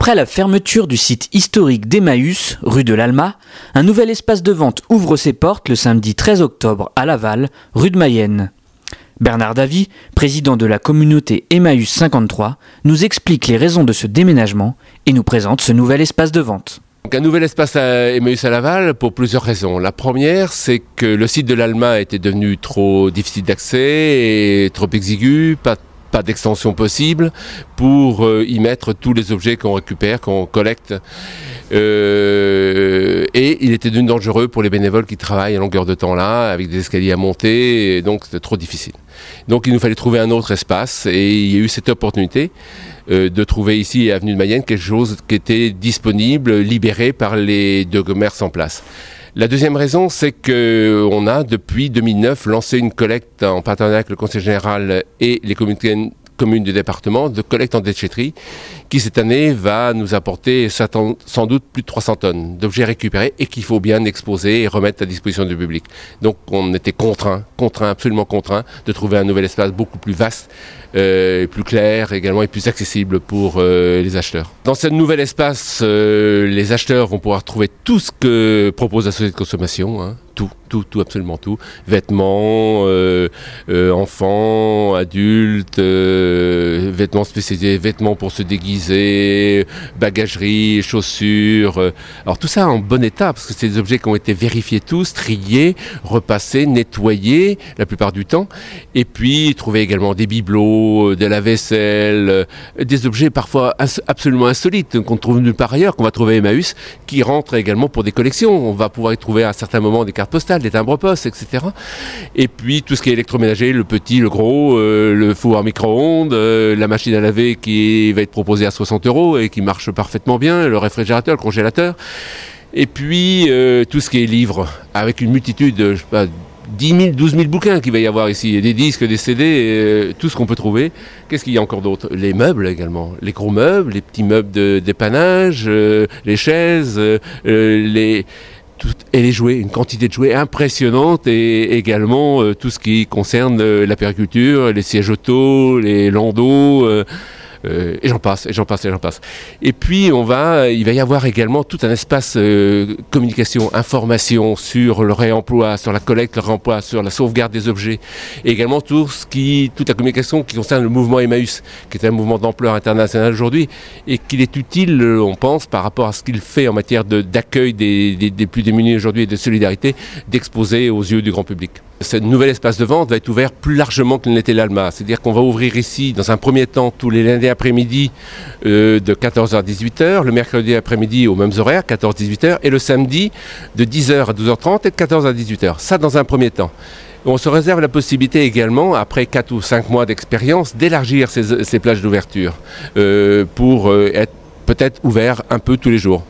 Après la fermeture du site historique d'Emmaüs, rue de l'Alma, un nouvel espace de vente ouvre ses portes le samedi 13 octobre à Laval, rue de Mayenne. Bernard Davy, président de la communauté Emmaüs 53, nous explique les raisons de ce déménagement et nous présente ce nouvel espace de vente. Donc un nouvel espace à Emmaüs à Laval pour plusieurs raisons. La première, c'est que le site de l'Alma était devenu trop difficile d'accès et trop exigu, pas d'extension possible pour y mettre tous les objets qu'on récupère, qu'on collecte. Et il était devenu dangereux pour les bénévoles qui travaillent à longueur de temps là, avec des escaliers à monter, et donc c'était trop difficile. Donc il nous fallait trouver un autre espace et il y a eu cette opportunité de trouver ici, avenue de Mayenne, quelque chose qui était disponible, libéré par les deux commerces en place. La deuxième raison, c'est qu'on a, depuis 2009, lancé une collecte en partenariat avec le Conseil général et les communes du département de collecte en déchetterie qui cette année va nous apporter sans doute plus de 300 tonnes d'objets récupérés et qu'il faut bien exposer et remettre à disposition du public. Donc on était absolument contraint de trouver un nouvel espace beaucoup plus vaste, plus clair également et plus accessible pour les acheteurs. Dans ce nouvel espace, les acheteurs vont pouvoir trouver tout ce que propose la société de consommation, hein. Tout, absolument tout. Vêtements, enfants, adultes, vêtements spécialisés, vêtements pour se déguiser, bagagerie, chaussures. Alors tout ça en bon état, parce que c'est des objets qui ont été vérifiés tous, triés, repassés, nettoyés la plupart du temps. Et puis trouver également des bibelots, de la vaisselle, des objets parfois absolument insolites qu'on trouve nulle part ailleurs, qu'on va trouver à Emmaüs, qui rentrent également pour des collections. On va pouvoir y trouver à un certain moment des cartes postales, des timbres-poste, etc. Et puis tout ce qui est électroménager, le petit, le gros, le four à micro-ondes, la machine à laver qui va être proposée à 60 € et qui marche parfaitement bien, le réfrigérateur, le congélateur. Et puis tout ce qui est livres, avec une multitude, je sais pas, 10 000, 12 000 bouquins qu'il va y avoir ici, des disques, des CD, tout ce qu'on peut trouver. Qu'est-ce qu'il y a encore d'autre? Les meubles également, les gros meubles, les petits meubles dépannage, les chaises, et les jouets, une quantité de jouets impressionnante et également tout ce qui concerne la périculture, les sièges auto, les landaux, et j'en passe. Et puis il va y avoir également tout un espace communication, information sur le réemploi, sur la collecte, le réemploi, sur la sauvegarde des objets, et également toute la communication qui concerne le mouvement Emmaüs, qui est un mouvement d'ampleur internationale aujourd'hui, et qu'il est utile, on pense, par rapport à ce qu'il fait en matière d'accueil des plus démunis aujourd'hui et de solidarité, d'exposer aux yeux du grand public. Ce nouvel espace de vente va être ouvert plus largement que ne l'était l'Alma. C'est-à-dire qu'on va ouvrir ici, dans un premier temps, tous les lundis après-midi de 14h à 18h, le mercredi après-midi aux mêmes horaires, 14-18h, et le samedi de 10h à 12h30 et de 14h à 18h. Ça, dans un premier temps. On se réserve la possibilité également, après 4 ou 5 mois d'expérience, d'élargir ces plages d'ouverture pour être peut-être ouvert un peu tous les jours.